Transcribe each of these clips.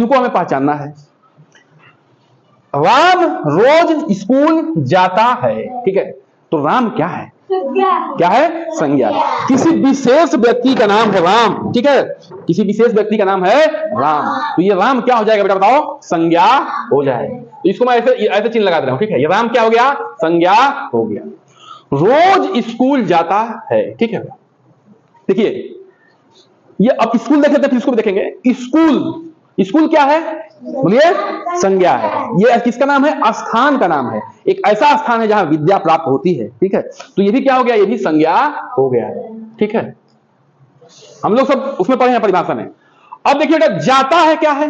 इनको हमें पहचानना है। राम रोज स्कूल जाता है, ठीक है। तो राम क्या है? क्या है? संज्ञा। किसी विशेष व्यक्ति का नाम है राम, ठीक है। किसी विशेष व्यक्ति का नाम है राम, तो ये राम क्या हो जाएगा बेटा बताओ? संज्ञा हो जाएगा। तो इसको मैं ऐसे ऐसे चिन्ह लगा दे रहा हूं, ठीक है। ये राम क्या हो गया? संज्ञा हो गया। रोज स्कूल जाता है, ठीक है। देखिए ये अब स्कूल देख लेते हैं, फिर इसको भी देखेंगे। स्कूल, स्कूल क्या है? बोलिए, संज्ञा है। ये किसका नाम है? स्थान का नाम है। एक ऐसा स्थान है जहां विद्या प्राप्त होती है, ठीक है। तो ये भी क्या हो गया? ये भी संज्ञा हो गया, ठीक है। हम लोग सब उसमें पढ़े हैं परिभाषा में। अब देखिए बेटा, जाता है क्या है?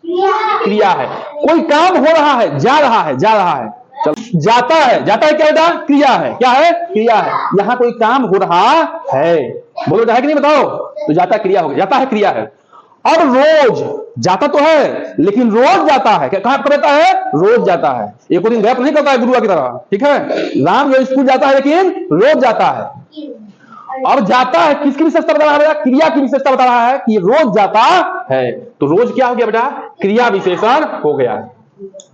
क्रिया है। कोई काम हो रहा है, जा रहा है, जा रहा है। चलो, जाता है, जाता है क्या बेटा? क्रिया है। क्या है? क्रिया है। यहां कोई काम हो रहा है, बोलो है कि नहीं बताओ? तो जाता क्रिया हो गया, जाता है क्रिया है। और रोज, जाता तो है लेकिन रोज जाता है। कहां पर रहता है? रोज जाता है। एक दिन गैप नहीं करता है गुरुआ की तरह, ठीक है। राम रोज स्कूल जाता है लेकिन रोज जाता है। और जाता है किसकी विशेषता बता रहा है? क्रिया की विशेषता बता रहा है कि रोज जाता है। तो रोज क्या हो गया बेटा? क्रिया विशेषण हो गया।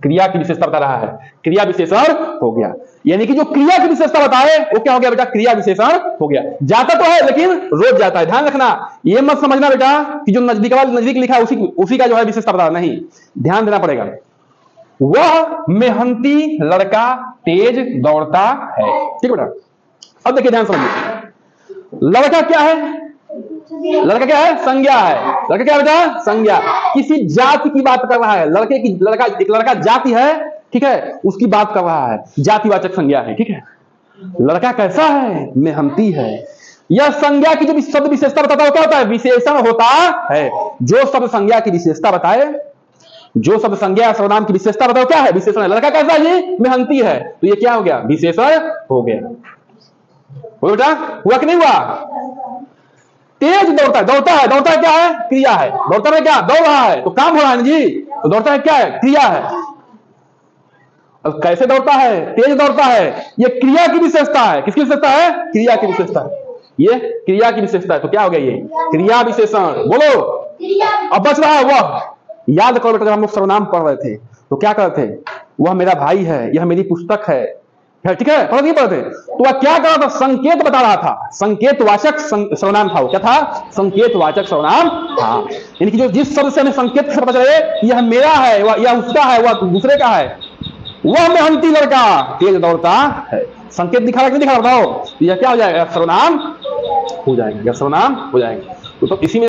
क्रिया की विशेषता बता रहा है, क्रिया विशेषण हो गया। यानी कि जो क्रिया की विशेषता बताए वो क्या हो गया बेटा? क्रिया विशेषण हो गया। जाता तो है लेकिन रोज जाता है। ध्यान रखना, ये मत समझना बेटा कि जो नजदीक वाला नजदीक लिखा है उसी का जो है विशेषता बता, नहीं, ध्यान देना पड़ेगा। वह मेहनती लड़का तेज दौड़ता है, ठीक है बेटा। अब देखिए ध्यान समझिए, लड़का क्या है? लड़का क्या है? संज्ञा है। लड़का क्या बेटा? संज्ञा। किसी जाति की बात कर रहा है। लड़के की, लड़का, एक लड़का जाति है, ठीक है, उसकी बात कर रहा है। जातिवाचक संज्ञा है, ठीक है। लड़का कैसा है? मेहनती है। यह संज्ञा की जो शब्द विशेषता बताता है क्या होता है? विशेषण होता है। जो शब्द संज्ञा की विशेषता बताए, जो शब्द संज्ञा सर्वनाम की विशेषता बताओ क्या है? विशेषण है। लड़का कैसा है? ये मेहनती है, तो ये क्या हो गया? विशेषण हो गया। हो बेटा, हुआ कि नहीं हुआ? तेज दौड़ता है, दौड़ता है, दौड़ता है क्या है? क्रिया है। दौड़ता है क्या? दौड़ रहा है, तो काम हो रहा है ना जी। तो दौड़ता है क्या है? क्रिया है। अब कैसे दौड़ता है? तेज दौड़ता है। ये क्रिया की विशेषता है। किसकी विशेषता है? क्रिया की विशेषता है। ये क्रिया की विशेषता है, तो क्या हो गया? ये क्रिया विशेषण। बोलो, अब बच रहा है वह। याद करो बेटा, जब हम लोग सर्वनाम पढ़ रहे थे तो क्या कर रहे थे? वह मेरा भाई है, यह मेरी पुस्तक है, ठीक है, पढ़ नहीं पढ़ते। तो वह क्या कर रहा था? संकेत बता रहा था। संकेतवाचक सर्वनाम था वो। क्या था? संकेतवाचक सर्वनाम था। यानी कि जो जिस शब्द से हमें संकेत से पता चले यह मेरा है, यह उसका है, वह दूसरे का है। वह मेहनती लड़का तेज दौड़ता है। संकेत दिखा रहा कि नहीं दिखा रहा? बताओ। यह क्या हो जाएगा? सर्वनाम हो जाएगा। यह सर्वनाम हो जाएगा। तो इसी में